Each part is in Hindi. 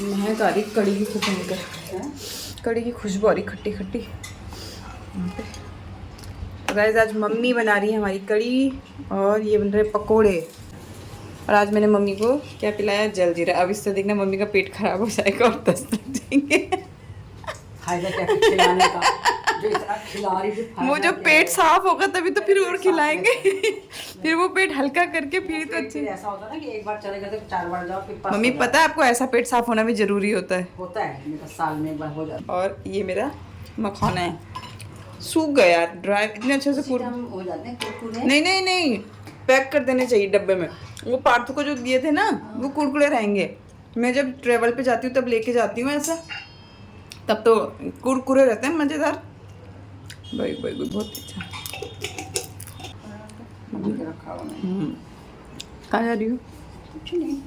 महक आ रही कड़ी की खुशबू कर, कड़ी की खुशबू आ रही खट्टी खट्टी। तो गाइस आज मम्मी बना रही है हमारी कड़ी और ये बन रहे पकोड़े। और आज मैंने मम्मी को क्या पिलाया, जलजीरा। अब इससे देखना मम्मी का पेट खराब हो जाएगा और 10 लग जाएंगे। वो जो पेट साफ होगा तभी तो फिर और खिलाएंगे। फिर वो पेट हल्का करके फिर तो अच्छे। ऐसा होता है ना कि एक बार चले गए तो 4 बार जाओ फिर मम्मी पता है आपको ऐसा पेट साफ होना भी जरूरी होता है। मेरा साल में एक बार हो जाता है। और ये मेरा मखाना है, सूख गया ड्राई, इतने अच्छे से हो जाते हैं कुरकुरे। नहीं नहीं नहीं, पैक कर देने चाहिए डब्बे में। वो पार्थू को जो दिए थे ना वो कुरकुरे रहेंगे। मैं जब ट्रेवल पे जाती हूँ तब लेके जाती हूँ ऐसा, तब तो कुरकुरे रहते हैं मज़ेदार। भाई भाई बहुत अच्छा। कहाँ जा रही हूँ? कुछ नहीं।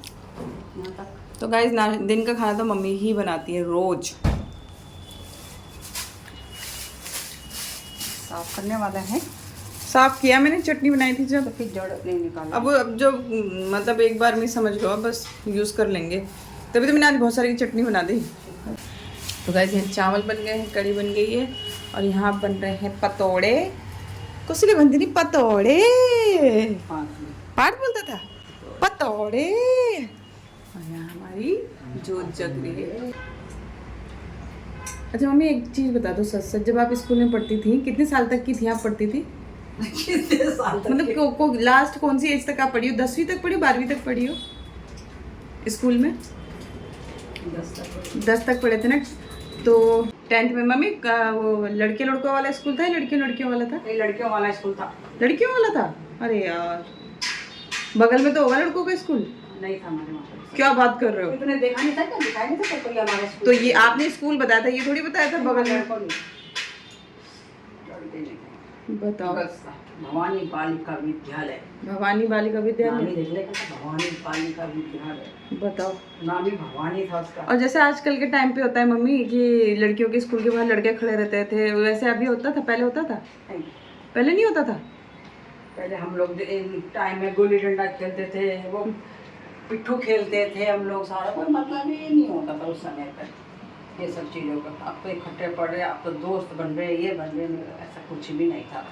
तो गाइस दिन का खाना तो मम्मी ही बनाती है रोज। साफ करने वाला है। साफ किया मैंने, चटनी बनाई थी जब। फिर जड़ नहीं निकाला। अब जो मतलब एक बार में समझ लो, अब बस यूज़ कर लेंगे। तभी तो मैंने आज बहुत सारी चटनी बना दी। तो गाइस यहाँ चावल बन गए हैं, कड़ी बन गई है और यहाँ बन रहे हैं पतोड़े। कुछ लिए बनती नहीं पतोड़े, पाठ बोलता था पतोड़े। और यहाँ हमारी जोत जग रही है। अच्छा मम्मी एक चीज़ बता दो सच सच, जब आप स्कूल में पढ़ती थी कितने साल तक की थी आप पढ़ती थी? कितने साल तक मतलब लास्ट कौन सी एज तक आप पढ़ी हो? 10वीं तक पढ़ी हो, 12वीं तक पढ़ी हो स्कूल में? 10 तक पढ़े थे ना। तो 10th में मम्मी का वो लड़के लड़कों वाला स्कूल था या लड़कियों वाला था? लड़कियों वाला स्कूल था। लड़कियों वाला था? अरे यार बगल में तो होगा लड़कों का स्कूल। नहीं था हमारे वहाँ। क्या बात कर रहे हो? तूने देखा नहीं था क्या? दिखाई नहीं था कोई हमारे स्कूल। तो ये आपने स्कूल बताया था, ये थोड़ी बताया था बगल में। बताओ। भवानी बालिका विद्यालय। भवानी बालिका विद्यालय भवानी बालिका विद्यालय बताओ। नाम ही भवानी था उसका। और जैसे आजकल के टाइम पे होता है मम्मी कि लड़कियों के स्कूल के बाहर लड़के खड़े रहते थे, वैसे अभी होता था? पहले होता था? पहले नहीं होता था। पहले हम लोग टाइम में गुल्ली डंडा खेलते थे, वो पिट्ठू खेलते थे हम लोग। सारा कोई मतलब ही नहीं होता था उस समय पर ये सब चीज़ों का। अब तो इकट्ठे पड़ रहे, अब तो दोस्त बन रहे, ये बन रहे, ऐसा कुछ भी नहीं था।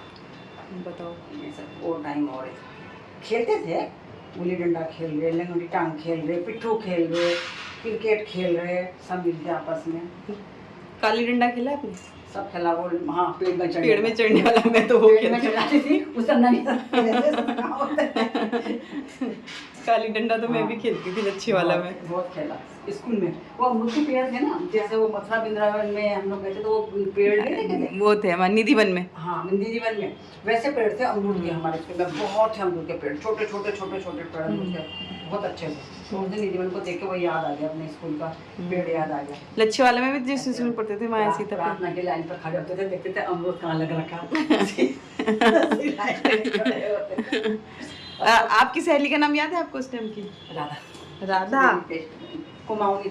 बताओ। ये सब वो टाइम और खेलते थे, गुल्ली डंडा खेल रहे, लंगड़ी टांग खेल रहे, पिट्ठू खेल रहे, क्रिकेट खेल रहे, सब मिलते आपस में। काली डंडा खेला आपने? सब खेला। वो हाँ पेड़ में चढ़ने वाला मैं तो वो चढ़ाती थी उसका नहीं। काली डंडा तो मैं भी खेलती थी लच्छी वाला में। बहुत खेला स्कूल में। वो अमरूद के पेड़ थे ना, जैसे वो मथुरा वृंदावन में हम लोग गए थे तो वो पेड़ नहीं थे वो थे हमारे निधिवन में। हाँ निधिवन में वैसे पेड़ थे अमरूद के हमारे स्कूल में। बहुत थे अमरूद के पेड़, छोटे छोटे पेड़ अमरूद के, बहुत अच्छे थे। तो मुझे निधिवन को देख के वो याद आ गया, अपने स्कूल का पेड़ याद आ गया। लच्छी वाले में भी जिस स्कूल में पढ़ते थे वहाँ ऐसी था। प्रार्थना के लाइन पर खड़े होते थे, देखते थे अमरूद कहाँ लग रखा। आपकी सहेली का नाम याद है आपको उस टाइम की? राधा कुमाऊनी।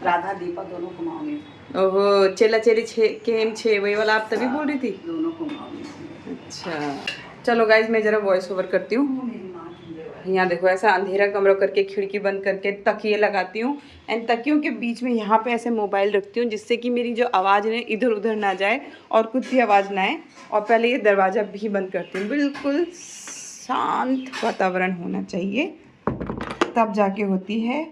राधा दीपक दोनों कुमाऊनी। ओहो चेला चेली केम छे वही वाला आप तभी बोल रही थी? दोनों कुमाऊनी। अच्छा चलो गाइज मैं जरा वॉइस ओवर करती हूँ। यहाँ देखो ऐसा अंधेरा कमरा करके खिड़की बंद करके तकिए लगाती हूँ एंड तकियों के बीच में यहाँ पे ऐसे मोबाइल रखती हूँ जिससे कि मेरी जो आवाज़ है इधर उधर ना जाए और कुछ भी आवाज़ ना आए। और पहले ये दरवाज़ा भी बंद करती हूँ। बिल्कुल शांत वातावरण होना चाहिए तब जाके होती है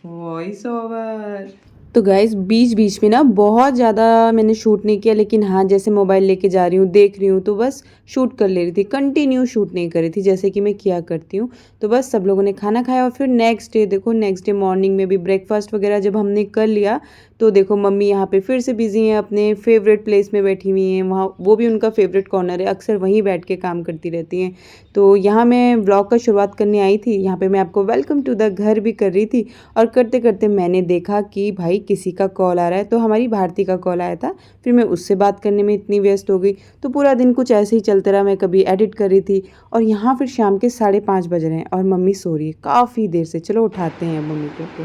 वॉइस ओवर। तो गाइस बीच बीच में ना बहुत ज़्यादा मैंने शूट नहीं किया, लेकिन हाँ जैसे मोबाइल लेके जा रही हूँ देख रही हूँ तो बस शूट कर ले रही थी, कंटिन्यू शूट नहीं कर रही थी जैसे कि मैं किया करती हूँ। तो बस सब लोगों ने खाना खाया और फिर नेक्स्ट डे देखो, नेक्स्ट डे मॉर्निंग में भी ब्रेकफास्ट वगैरह जब हमने कर लिया तो देखो मम्मी यहाँ पे फिर से बिजी हैं, अपने फेवरेट प्लेस में बैठी हुई हैं। वहाँ वो भी उनका फेवरेट कॉर्नर है, अक्सर वहीं बैठ के काम करती रहती हैं। तो यहाँ मैं व्लॉग का शुरुआत करने आई थी, यहाँ पे मैं आपको वेलकम टू द घर भी कर रही थी और करते करते मैंने देखा कि भाई किसी का कॉल आ रहा है। तो हमारी भारती का कॉल आया था, फिर मैं उससे बात करने में इतनी व्यस्त हो गई तो पूरा दिन कुछ ऐसे ही चलता रहा। मैं कभी एडिट कर रही थी और यहाँ फिर शाम के 5:30 बज रहे हैं और मम्मी सो रही है काफ़ी देर से। चलो उठाते हैं मम्मी को।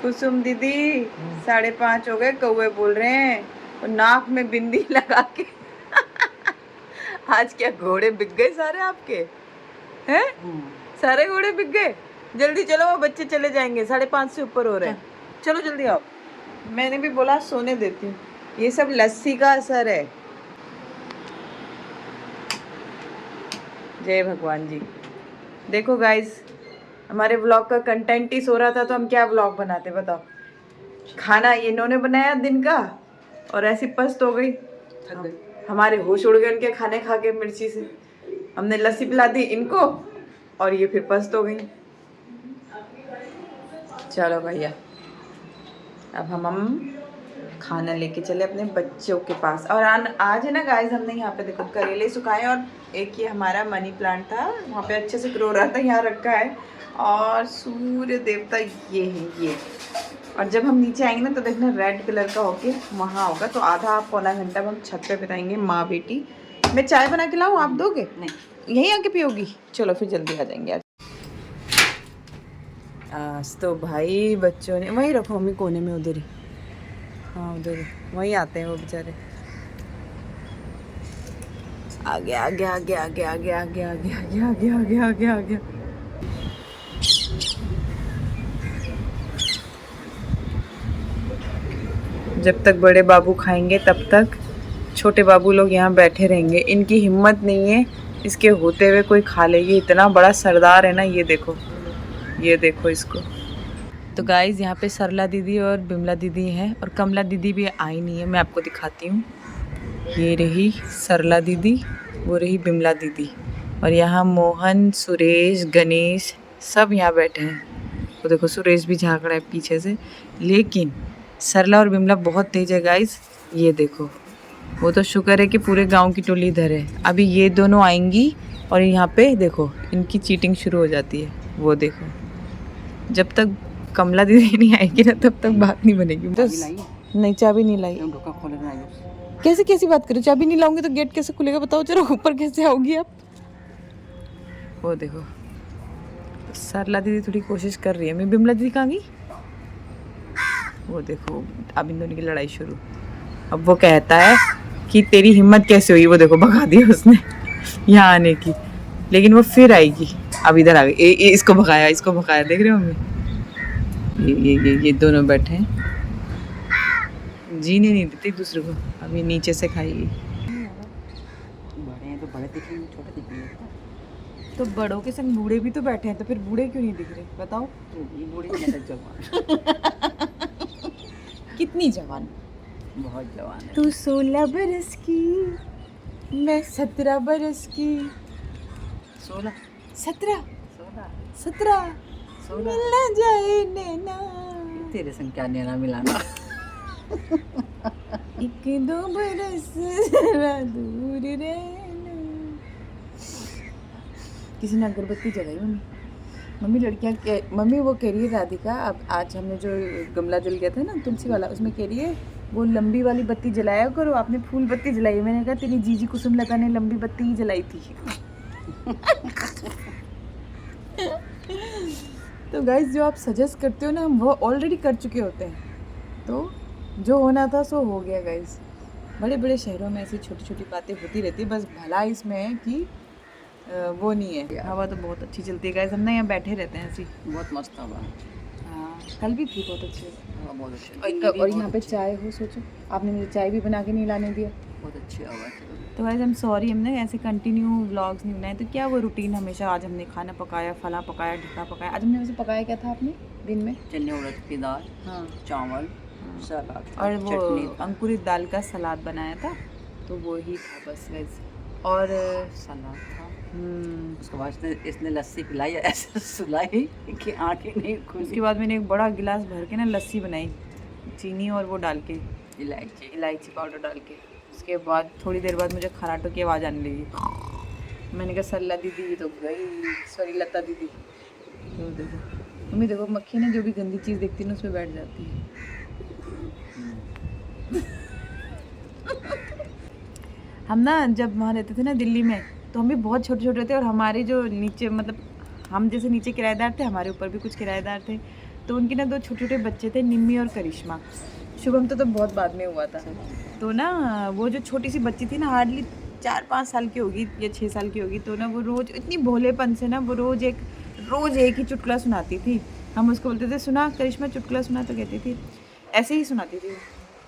कुसुम दीदी 5:30 हो गए, कौवे बोल रहे हैं और नाक में बिंदी लगा के। आज क्या घोड़े बिक गए सारे आपके हैं? सारे घोड़े बिक गए। जल्दी चलो वो बच्चे चले जाएंगे, 5:30 से ऊपर हो रहे हैं। चलो जल्दी आओ। मैंने भी बोला सोने देती हूँ, ये सब लस्सी का असर है। जय भगवान जी। देखो गाइस, हमारे व्लॉग का कंटेंट ही सो रहा था, तो हम क्या व्लॉग बनाते बताओ। खाना इन्होंने बनाया दिन का और ऐसी पस्त हो गई, थक गई, हमारे होश उड़ गए उनके खाने खा के मिर्ची से। हमने लस्सी पिला दी इनको और ये फिर पस्त हो गई। चलो भैया, अब हम खाना लेके चले अपने बच्चों के पास। और आज है ना गाइस, हमने यहाँ पे देखो करेले सुखाए और एक ये हमारा मनी प्लांट था, वहाँ पे अच्छे से ग्रो रहा था, यहाँ रखा है। और सूर्य देवता ये है ये। और जब हम नीचे आएंगे ना तो देखना रेड कलर का होके वहाँ होगा, तो आधा पौना घंटा हम छत पे बिताएंगे माँ बेटी। मैं चाय बना के लाऊँ, आप दोगे? नहीं, यहीं आके पियोगी? चलो फिर जल्दी आ जाएंगे आज तो भाई बच्चों ने वहीं रखो मम्मी, कोने में उधर ही। हाँ उधर वहीं आते हैं वो बेचारे। आगे आगे आगे आगे आगे आगे आगे आगे आगे आगे आगे आगे। जब तक बड़े बाबू खाएंगे तब तक छोटे बाबू लोग यहाँ बैठे रहेंगे। इनकी हिम्मत नहीं है इसके होते हुए कोई खा ले। ये इतना बड़ा सरदार है ना, ये देखो, ये देखो इसको। तो गाइज़ यहाँ पे सरला दीदी और बिमला दीदी हैं और कमला दीदी भी आई नहीं है। मैं आपको दिखाती हूँ, ये रही सरला दीदी, वो रही बिमला दीदी। और यहाँ मोहन, सुरेश, गणेश सब यहाँ बैठे हैं। तो देखो सुरेश भी झाँक रहा है पीछे से। लेकिन सरला और बिमला बहुत तेज है गाइज़, ये देखो। वो तो शुक्र है कि पूरे गांव की टोली इधर है। अभी ये दोनों आएंगी और यहाँ पे देखो इनकी चीटिंग शुरू हो जाती है। वो देखो, जब तक कमला दीदी नहीं आएगी ना तब तक बात नहीं बनेगी। नहीं, चाबी नहीं लाई। कैसे कैसी बात करो, चाबी नहीं लाऊंगी तो गेट कैसे खुलेगा बताओ जरा, ऊपर कैसे आओगी आप? वो देखो सरला दीदी थोड़ी कोशिश कर रही है। मैं बिमला दीदी कहाँ गई? वो देखो अब इन दोनों की लड़ाई शुरू। अब वो कहता है कि तेरी हिम्मत कैसे हुई, वो देखो भगा दिया उसने यहाँ आने की। लेकिन वो फिर आएगी। अब इधर आ गई, इसको भगाया, इसको भगाया। देख रहे हो मम्मी, ये दोनों बैठे हैं, जीने नहीं देते एक दूसरे को। अब ये नीचे से खाएगी। बड़े हैं तो बड़े दिखेंगे, छोटे दिखेंगे। तो बड़ों के संग बूढ़े भी तो बैठे हैं, तो फिर बूढ़े क्यों नहीं दिख रहे बताओ? ये बूढ़े जवान कितनी जवान? बहुत जवान है। तू 16 बरस की, मैं 17 बरस की। 16 17 17 मिलना जाए नैना। तेरे संग क्या नैना मिलाना एक दो बरस जरा दूर रहना। किसी ने अगरबत्ती जलाई मम्मी लड़कियाँ मम्मी वो कह रही है राधिका, अब आज हमने जो गमला जल गया था ना तुलसी वाला, उसमें कह रही है वो लंबी वाली बत्ती जलाया करो, आपने फूल बत्ती जलाई। मैंने कहा तेरी जीजी कुसुम लता ने लंबी बत्ती ही जलाई थी तो गाइस जो आप सजेस्ट करते हो ना, हम वो ऑलरेडी कर चुके होते हैं। तो जो होना था सो हो गया गाइस। बड़े बड़े शहरों में ऐसी छोटी छोटी बातें होती रहती है, बस भला इसमें है कि वो नहीं है। हवा तो बहुत अच्छी चलती है गाइस, हम ना यहाँ बैठे रहते हैं ऐसी। बहुत मस्त हवा। हाँ कल भी थी बहुत अच्छी, बहुत अच्छी। और यहाँ पे चाय हो, सोचो आपने मुझे चाय भी बना के नहीं लाने दिया। बहुत अच्छी हवा। तो गाइस हम सॉरी, हमने ऐसे कंटिन्यू व्लॉग्स नहीं बनाए। तो क्या वो रूटीन हमेशा, आज हमने खाना पकाया, फला पकाया, ढका पकाया। आज हमने वैसे पकाया क्या था आपने दिन में? चने उड़द की दाल, हाँ चावल, सलाद और वो अंकुरित दाल का सलाद बनाया था। तो वो ही था बस गाइस, और सलाद था। उसके बाद इसने लस्सी पिलाई, ऐसे सुलाई कि आँखें नहीं खुली। उसके बाद मैंने एक बड़ा गिलास भर के ना लस्सी बनाई, चीनी और वो डाल के, इलायची पाउडर डाल के। उसके बाद थोड़ी देर बाद मुझे खराटों की आवाज़ आने लगी। मैंने कहा सरला दीदी तो गई, सॉरी लता दीदी। तो देखो मम्मी, देखो मक्खी ने जो भी गंदी चीज़ देखती है ना उस पर बैठ जाती है हम ना जब वहाँ रहते थे ना दिल्ली में, तो हम भी बहुत छोटे छोटे थे। और हमारे जो नीचे, मतलब हम जैसे नीचे किराएदार थे, हमारे ऊपर भी कुछ किराएदार थे। तो उनके ना 2 छोटे छोटे बच्चे थे, निम्मी और करिश्मा। शुभम तो बहुत बाद में हुआ था। तो ना वो जो छोटी सी बच्ची थी ना, हार्डली 4-5 साल की होगी या 6 साल की होगी। तो ना वो रोज़ इतनी भोलेपन से ना वो रोज़ एक ही चुटकुला सुनाती थी। हम उसको बोलते थे सुना करिश्मा चुटकुला सुना, तो कहती थी ऐसे ही सुनाती थी।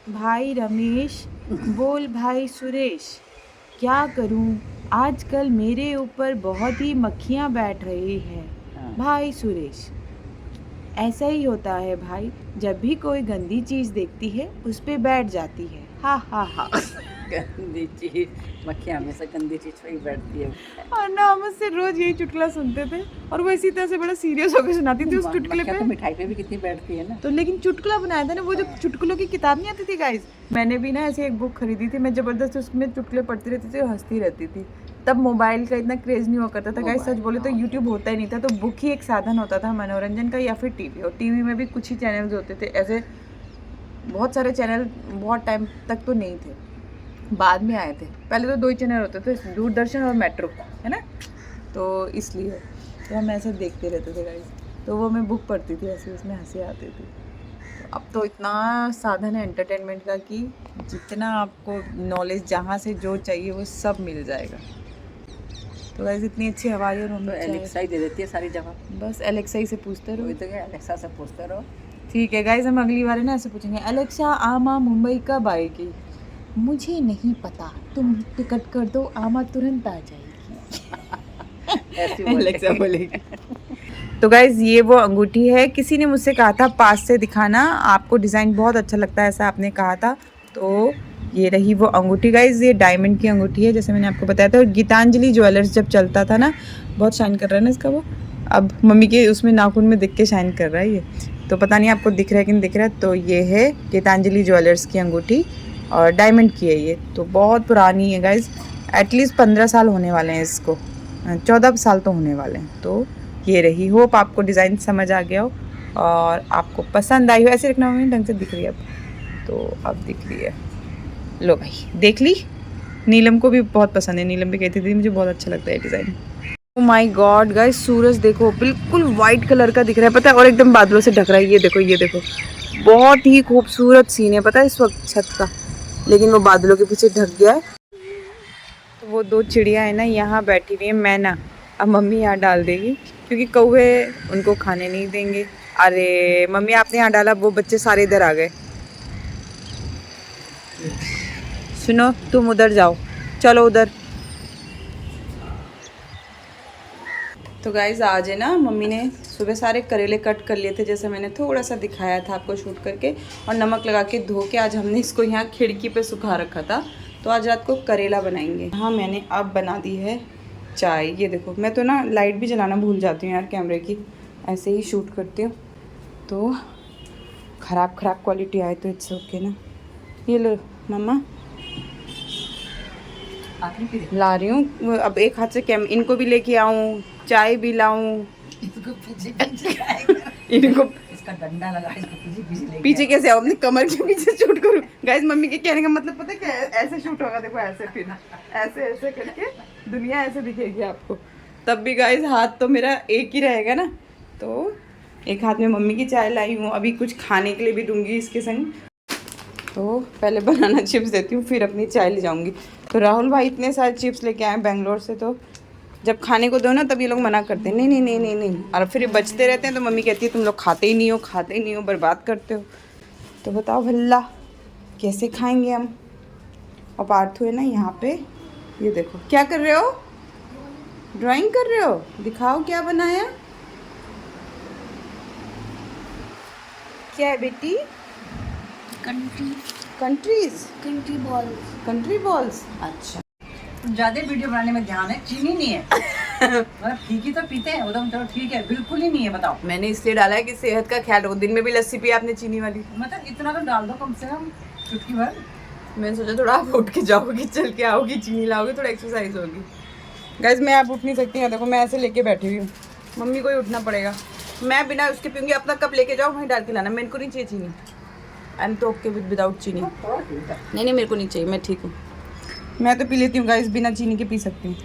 भाई रमेश बोल भाई सुरेश, क्या करूं आजकल मेरे ऊपर बहुत ही मक्खियां बैठ रही हैं भाई सुरेश। ऐसा ही होता है भाई, जब भी कोई गंदी चीज़ देखती है उस पे बैठ जाती है। हा हा हा। गंदी चीज, मक्खियाँ हमेशा गंदी चीज पे ही बैठती है। और ना हम उससे रोज यही चुटकुला सुनते थे और वो इसी तरह से बड़ा सीरियस होकर सुनाती थी उस चुटकुले मक्खियाँ पे। तो मिठाई पे भी कितनी बैठती है ना। तो लेकिन चुटकुला बनाया था ना, वो जो चुटकुलों की किताब नहीं आती थी गाइस, मैंने भी ना ऐसे एक बुक खरीदी थी। मैं जबरदस्त उसमें चुटकुले पढ़ती रहती थी और हंसती रहती थी। तब मोबाइल का इतना क्रेज नहीं हुआ करता था गाइस, सच बोले तो यूट्यूब होता ही नहीं था, तो बुक ही एक साधन होता था मनोरंजन का, या फिर टीवी। और टीवी में भी कुछ ही चैनल्स होते थे ऐसे, बहुत सारे चैनल बहुत टाइम तक तो नहीं थे, बाद में आए थे। पहले तो 2 ही चैनल होते थे, दूरदर्शन और मेट्रो, है ना, तो इसलिए तो हम ऐसे देखते रहते थे गाइस। तो वो मैं बुक पढ़ती थी ऐसे, उसमें हंसी आती थी। तो अब तो इतना साधन है एंटरटेनमेंट का कि जितना आपको नॉलेज जहाँ से जो चाहिए वो सब मिल जाएगा। तो गाइस इतनी अच्छी हवा है रूम तो में, एलेक्सा ही दे देती है सारी जगह। बस एलेक्सा ही से पूछते रहो। वही तो क्या, एलेक्सा से पूछते रहो। ठीक है गाइस, हम अगली बार है ना ऐसे पूछेंगे, एलेक्सा आमा मुंबई कब आएगी? मुझे नहीं पता, तुम टिकट कर दो, आमा तुरंत आ जाएगी। ऐसी एलेक्सा बोलेगी। तो गाइज ये वो अंगूठी है, किसी ने मुझसे कहा था पास से दिखाना, आपको डिज़ाइन बहुत अच्छा लगता है ऐसा आपने कहा था। तो ये रही वो अंगूठी गाइज, ये डायमंड की अंगूठी है जैसे मैंने आपको बताया था। और गीतांजलि ज्वेलर्स जब चलता था ना, बहुत शाइन कर रहा है ना इसका वो, अब मम्मी के उसमें नाखून में दिख के शाइन कर रहा है ये, तो पता नहीं आपको दिख रहा है कि नहीं दिख रहा है। तो ये है गीतांजलि ज्वेलर्स की अंगूठी और डायमंड की है ये, तो बहुत पुरानी है गाइज, एटलीस्ट 15 साल होने वाले हैं इसको, 14 साल तो होने वाले हैं। तो ये रही, होप आपको डिज़ाइन समझ आ गया हो और आपको पसंद आई हो। ऐसे रखना मम्मी, ढंग से दिख रही है अब, तो अब दिख रही है। लो भाई देख ली, नीलम को भी बहुत पसंद है, नीलम भी कहती थी मुझे बहुत अच्छा लगता है design. Oh my God guys, सूरज देखो बिल्कुल वाइट कलर का दिख रहा है पता है, और एकदम बादलों से ढक रहा है। ये देखो ये देखो, बहुत ही खूबसूरत सीन है पता है इस वक्त छत का, लेकिन वो बादलों के पीछे ढक गया है। तो वो 2 चिड़िया है ना यहाँ बैठी हुई है, मैना, अब मम्मी यहाँ डाल देगी क्योंकि कौवे उनको खाने नहीं देंगे। अरे मम्मी आपने यहाँ डाला, वो बच्चे सारे इधर आ गए। सुनो तुम उधर जाओ, चलो उधर। तो गाइज आज है ना मम्मी ने सुबह सारे करेले कट कर लिए थे, जैसे मैंने थोड़ा सा दिखाया था आपको शूट करके, और नमक लगा के धो के आज हमने इसको यहाँ खिड़की पे सुखा रखा था। तो आज रात को करेला बनाएंगे। हाँ मैंने अब बना दी है चाय। ये देखो, मैं तो ना लाइट भी जलाना भूल जाती हूँ यार कैमरे की, ऐसे ही शूट करती हूँ, तो ख़राब क्वालिटी आए तो इट्स ओके ना। ये लो मम्मा, ला रही हूँ, अब एक हाथ से इनको भी लेके आऊँ, चाय भी लाऊं, इनको इसका डंडा लगा, इसको पीछे कैसे आओ, अपनी कमर के पीछे शूट करूँ। गाइस मम्मी के कहने का मतलब पता है क्या, ऐसे शूट होगा, देखो ऐसे, फिर ऐसे ऐसे करके दुनिया ऐसे दिखेगी आपको। तब भी गाइस हाथ तो मेरा एक ही रहेगा ना, तो एक हाथ में मम्मी की चाय लाई हूँ, अभी कुछ खाने के लिए भी दूंगी इसके संग। तो पहले बनाना चिप्स देती हूँ, फिर अपनी चाय ले जाऊँगी। तो राहुल भाई इतने सारे चिप्स लेके आए बेंगलोर से, तो जब खाने को दो ना तब ये लोग मना करते हैं, नहीं नहीं नहीं नहीं नहीं, और फिर ये बचते रहते हैं। तो मम्मी कहती है तुम लोग खाते ही नहीं हो, बर्बाद करते हो। तो बताओ भल्ला कैसे खाएंगे हम। और पार्थू है ना यहाँ पे, ये देखो क्या कर रहे हो, ड्राइंग कर रहे हो, दिखाओ क्या बनाया, क्या है बेटी, कंट्री बॉल्स। अच्छा ज्यादा वीडियो बनाने में ध्यान है, चीनी नहीं है। मतलब ठीक ही तो पीते हैं, एकदम चलो ठीक है, बिल्कुल ही नहीं है। बताओ, मैंने इसलिए डाला है कि सेहत का ख्याल रखो। दिन में भी लस्सी पी आपने चीनी वाली, मतलब इतना तो डाल दो कम से कम, चुटकी भर। मैंने सोचा थोड़ा आप उठ के जाओगी, चल के आओगी, चीनी लाओगी, थोड़ा एक्सरसाइज होगी। गाइस मैं आप उठ नहीं सकती हैं, देखो मैं ऐसे लेके बैठी हुई हूँ, मम्मी को ही उठना पड़ेगा। मैं बिना उसके पीऊँगी, अपना कप लेके जाओ वहीं डाल के लाना, मेरे को नहीं चाहिए चीनी। आई एम तो ओके विदाउट चीनी। नहीं मेरे को नहीं चाहिए, मैं ठीक हूँ, मैं तो पी लेती हूँ गाइस, बिना चीनी के पी सकती हूँ।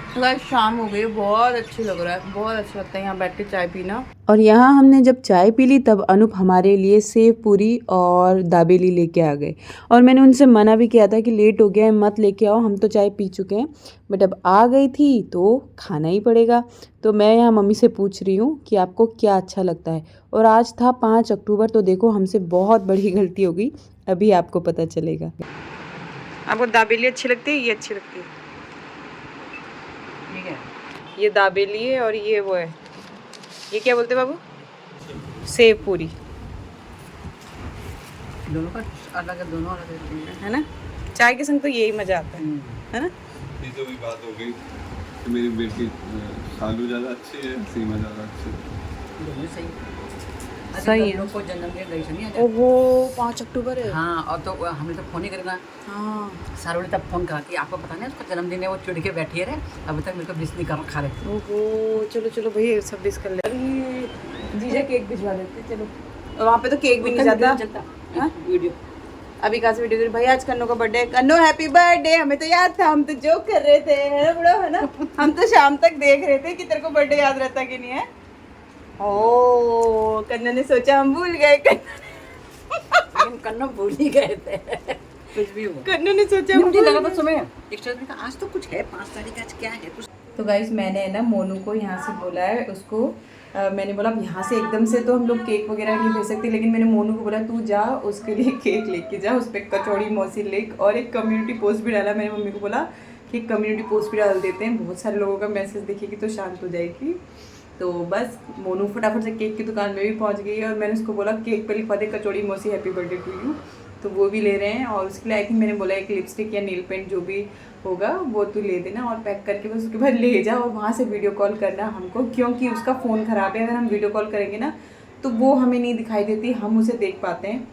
तो गाइस शाम हो गई, बहुत अच्छी लग रहा है, बहुत अच्छा लगता है यहाँ बैठ के चाय पीना। और यहाँ हमने जब चाय पी ली तब अनूप हमारे लिए सेव पूरी और दाबेली लेके आ गए। और मैंने उनसे मना भी किया था कि लेट हो गया है मत लेके आओ, हम तो चाय पी चुके हैं, बट अब आ गई थी तो खाना ही पड़ेगा। तो मैं यहाँ मम्मी से पूछ रही हूँ कि आपको क्या अच्छा लगता है। और आज था 5 अक्टूबर, तो देखो हमसे बहुत बड़ी गलती हो गई, अभी आपको पता चलेगा। आपको दाबेली अच्छी लगती है, ये अच्छी लगती है? ठीक है, ये दाबेली है और ये वो है, ये क्या बोलते हैं बाबू? सेव पूरी, दोनों का अलग है, दोनों अलग है ना? चाय के संग तो यही मज़ा आता है ना? ये तो भी बात हो गई कि मेरी बेटी सालू ज़्यादा अच्छी है, सीमा ज़्यादा अच्छी है। दोनों सही सही है। लोग को जन्मदिन गई नहीं है। ओहो 5 अक्टूबर है। हाँ, और तो हमने तो फोन ही करना। हाँ सारू ने तब फोन करा कि आपको पता नहीं उसका जन्मदिन है, वो चिढ़ के बैठी है, अभी तक मेरे को विश नहीं कर खा रहे। ओहो चलो चलो भैया सब डिस कर ले। जीजा केक भिजवा देते चलो, वहाँ पे तो केक भी नहीं जाता। हाँ? वीडियो अभी कहाँ से वीडियो करी भाई? आज कन्नो का बर्थडे। कन्नो हैप्पी बर्थडे, हमें तो याद था, हम तो जोक कर रहे थे, है ना बड़ो, है ना? हम तो शाम तक देख रहे थे कि तेरे को बर्थडे याद रहता कि नहीं है। ओ कन्नो ने सोचा हम भूल गए। हम कन्नो भूल ही गए थे। कुछ भी हो, कन्नो ने सोचा मुझे लगा था सुबह आज तो कुछ है, 5 तारीख आज क्या है कुछ। तो गाइस मैंने है ना मोनू को यहाँ से बोला है, उसको मैंने बोला यहाँ से एकदम से तो हम लोग केक वगैरह नहीं भेज सकते, लेकिन मैंने मोनू को बोला तू जा उसके लिए केक लेके जा, उस पर कचौड़ी मौसी लिख और एक कम्युनिटी पोस्ट भी डाला। मैंने मम्मी को बोला कि कम्युनिटी पोस्ट भी डाल देते हैं, बहुत सारे लोगों का मैसेज देखेगी तो शांत हो जाएगी। तो बस मोनू फटाफट से केक की दुकान में भी पहुँच गई और मैंने उसको बोला केक पर लिखवा दे कचौड़ी मौसी हैप्पी बर्थडे टू यू, तो वो भी ले रहे हैं। और उसके लिए आई थिंक मैंने बोला एक लिपस्टिक या नील पेंट जो भी होगा वो तू ले देना और पैक करके बस उसके बाद ले जा और वहाँ से वीडियो कॉल करना हमको, क्योंकि उसका फ़ोन ख़राब है। अगर हम वीडियो कॉल करेंगे ना तो वो हमें नहीं दिखाई देती, हम उसे देख पाते हैं,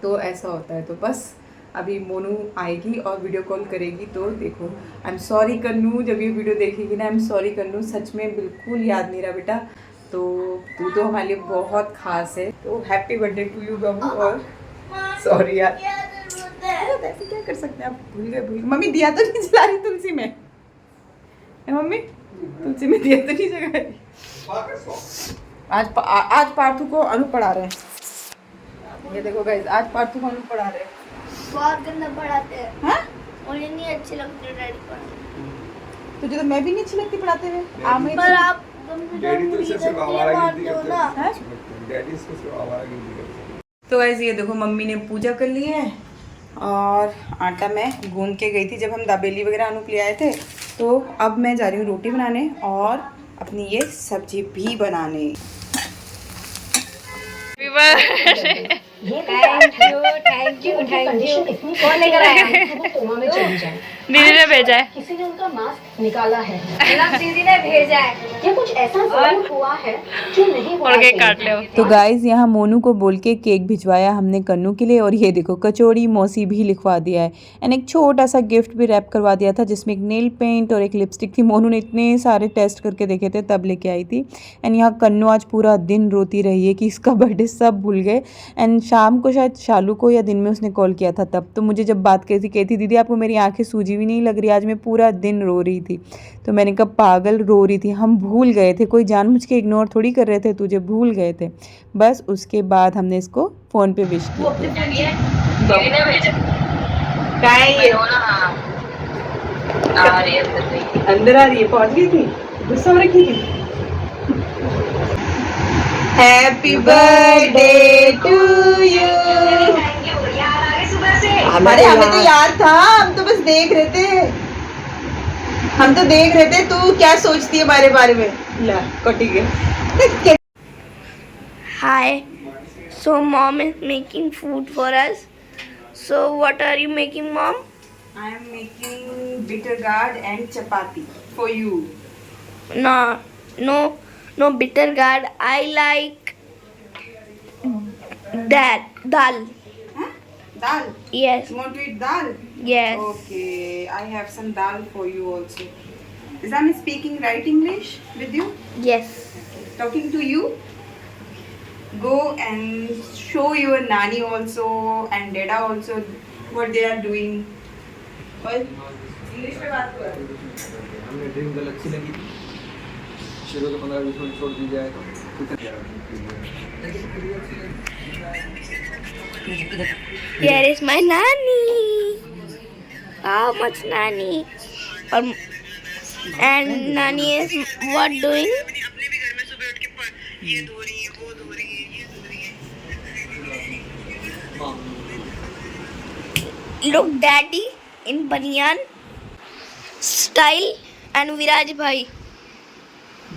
तो ऐसा होता है। तो बस अभी मोनू आएगी और वीडियो कॉल करेगी, तो देखो आई एम सॉरी कन्नू, जब ये वीडियो देखेगी ना आई एम सॉरी कन्नू, सच में बिल्कुल याद नहीं रहा बेटा, तो तू तो हमारे लिए बहुत ख़ास है, तो हैप्पी बर्थडे टू यू बाबू। और सॉरी यार, ऐसे क्या कर सकते हैं, आप भूल गए। मम्मी दिया तो नहीं जला रही तुलसी में? मम्मी तुलसी में दिया तो नहीं जला रही? आज पार्थू को अनु पढ़ा रहे हैं, ये देखो गाइस आज पार्थू को अनु पढ़ा रहे हैं। बहुत गंदा पढ़ाते हैं। हाँ? उन्हें नहीं अच्छी लगती डैडी पढ़ाते। तुझे तो मैं भी नहीं अच्छी लगती पढ़ाते हुए। पर आप डैडी तो इसे सिर्फ आवारागिरी करते ना। हैं, डैडी इसको सिर्फ आवारागिरी करते हैं। तो गाइस ये देखो मम्मी ने पूजा कर ली है और आटा मैं गूंद के गई थी जब हम दाबेली वगैरह अनुप ले आए थे, तो अब मैं जा रही हूँ रोटी बनाने और अपनी ये सब्जी भी बनाने। थैंक यू कौन लेकर आया? दीदी ने भेजा है। किसी ने उनका मास्क निकाला है। दीदी ने भेजा है। ये कुछ ऐसा जरूर हुआ है जो नहीं और केक काट ले। तो गाइज यहाँ मोनू को बोल के केक भिजवाया हमने कन्नू के लिए, और ये देखो कचौड़ी मौसी भी लिखवा दिया है एंड एक छोटा सा गिफ्ट भी रैप करवा दिया था जिसमें एक नेल पेंट और एक लिपस्टिक थी। मोनू ने इतने सारे टेस्ट करके देखे थे तब लेके आई थी। एंड यहाँ कन्नू आज पूरा दिन रोती रही है कि इसका बर्थडे सब भूल गए। एंड शाम को शायद शालू को या दिन में उसने कॉल किया था तब, तो मुझे जब बात कही थी कहती दीदी आपको मेरी आंखें सूजी भी नहीं लग रही, आज मैं पूरा दिन रो रही थी। तो मैंने कहा पागल रो रही थी, हम भूल गए थे, कोई जानबूझ के इग्नोर थोड़ी कर रहे थे, तुझे भूल गए थे बस। उसके बाद हमने इसको फ़ोन पे विश किया। अंदर आ रही है, पहुंच गई थी, गुस्सा हो रखी थी। Happy birthday to you. अरे हमें तो याद था, हम तो बस देख रहे थे, हम तो देख रहे थे तू क्या सोचती है हमारे बारे में। ला कटी गई। Hi. So mom is making food for us. So what are you making, mom? I am making bitter gourd and chapati for you. No bitter gourd. I like that dal. Huh? Dal. Yes. You want to eat dal? Yes. Okay, I have some dal for you also. Is I'm speaking right English with you? Yes. Talking to you. Go and show your nanny also and dada also what they are doing. Well, English में बात करो। हमें ड्रीम गर्ल अच्छी लगी, शुरू के 15-20 मिनट छोड़ दी जाए तो Here is my nanny. How much nanny? And nanny is what doing? Look, daddy in banyan style and Viraj bhai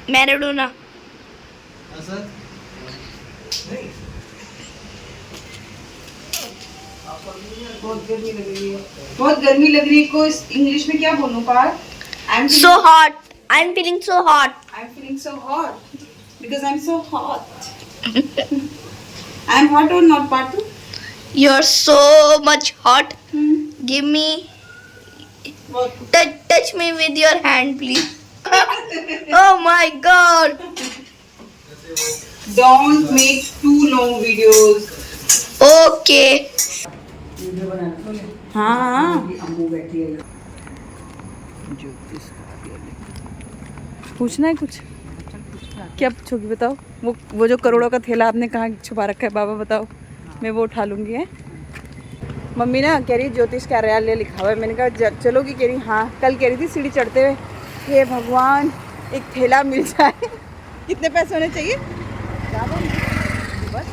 Maradona. Sir बहुत गर्मी लग रही है, बहुत गर्मी लग रही है। को इंग्लिश में क्या बोलूं Partha? So hot. I'm feeling so hot. I'm feeling so hot because I'm so hot. I'm hot or not, Parthu? You're so much hot. Give me What? touch me with your hand, please. Oh my God. Don't make too long videos. Okay. Video बनाना तो हाँ अम्मू बैठी है। पूछना है कुछ? क्या पूछोगी बताओ? वो जो करोड़ों का थैला आपने कहाँ छुपा रखा है बाबा बताओ, मैं वो उठा लूँगी है। मम्मी ना कह रही ज्योतिष कार्यालय लिखा हुआ है, मैंने कहा चलोगी? कह रही हाँ। कल कह रही थी सीढ़ी चढ़ते हुए हे भगवान एक थैला मिल जाए। कितने पैसे होने चाहिए? बस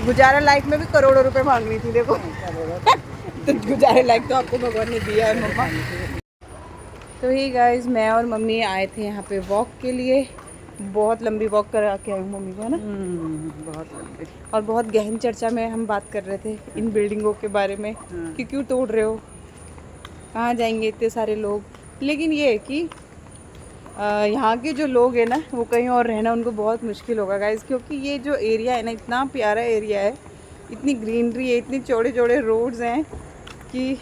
गुजारा लाइफ में भी करोड़ों रुपए मांग रही थी देखो। तो गुजारा लाइफ तो आपको भगवान ने दिया है मम्मा। तो ही गाइस मैं और मम्मी आए थे यहाँ पे वॉक के लिए। बहुत लंबी वॉक करा के आई हूँ मम्मी को, है ना? बहुत लंबी। और बहुत गहन चर्चा में हम बात कर रहे थे इन बिल्डिंगों के बारे में कि क्यों तोड़ रहे हो, कहाँ जाएंगे इतने सारे लोग। लेकिन ये है कि यहाँ के जो लोग हैं ना वो कहीं और रहना उनको बहुत मुश्किल होगा गाइस, क्योंकि ये जो एरिया है ना इतना प्यारा एरिया है, इतनी ग्रीनरी है, इतनी चौड़े चौड़े रोड्स हैं कि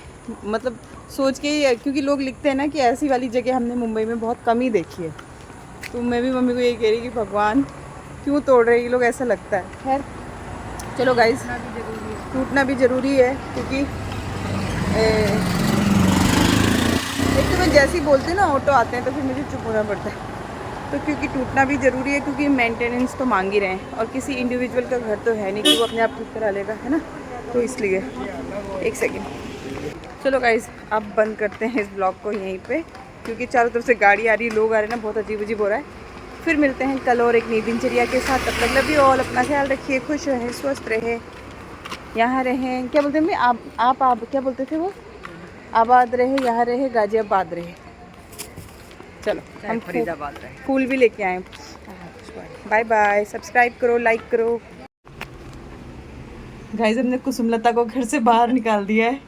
मतलब सोच के ही, क्योंकि लोग लिखते हैं ना कि ऐसी वाली जगह हमने मुंबई में बहुत कम ही देखी है। तो मैं भी मम्मी को यही कह रही कि भगवान क्यों तोड़ रहे हैं ये लोग, ऐसा लगता है। खैर चलो गाइस, टूटना भी ज़रूरी है क्योंकि एक तो मैं जैसे ही बोलती हूँ ना ऑटो आते हैं तो फिर मुझे चुप होना पड़ता है। तो क्योंकि टूटना भी ज़रूरी है क्योंकि मेंटेनेंस तो मांग ही रहे हैं और किसी इंडिविजुअल का घर तो है नहीं कि वो अपने आप ठीक करा लेगा, है ना? तो इसलिए एक सेकेंड। चलो गाइस अब बंद करते हैं इस ब्लॉग को यहीं पे, क्योंकि चारों तरफ से गाड़ी आ रही, लोग आ रहे हैं ना, बहुत अजीब अजीब हो रहा है। फिर मिलते हैं कल और एक नई दिनचर्या के साथ। तब तक लव यू ऑल, अपना ख्याल रखिए, खुश रहें, स्वस्थ रहें, यहाँ रहें। क्या बोलते हैं आप क्या बोलते थे वो? आबाद रहे, यहाँ रहे, गाजियाबाद रहे। चलो हम फरीदाबाद रहे। फूल भी लेके आए। बाय बाय, सब्सक्राइब करो, लाइक करो। गाइस हमने कुसुमलता को घर से बाहर निकाल दिया है।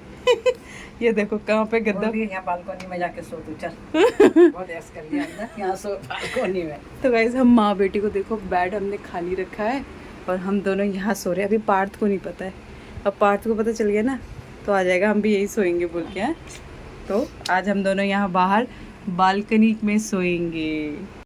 ये देखो कहाँ पे गद्दा। यहाँ बालकोनी में जाके सो तू, चल। बहुत ऐस कर लिया अंदर, यहाँ सो बालकोनी में। तो गाइस हम माँ बेटी को देखो बेड हमने खाली रखा है और हम दोनों यहाँ सो रहे हैं। अभी पार्थ को नहीं पता है, अब पार्थ को पता चल गया ना तो आ जाएगा हम भी यही सोएंगे बोल के। हैं तो आज हम दोनों यहाँ बाहर बालकनी में सोएंगे।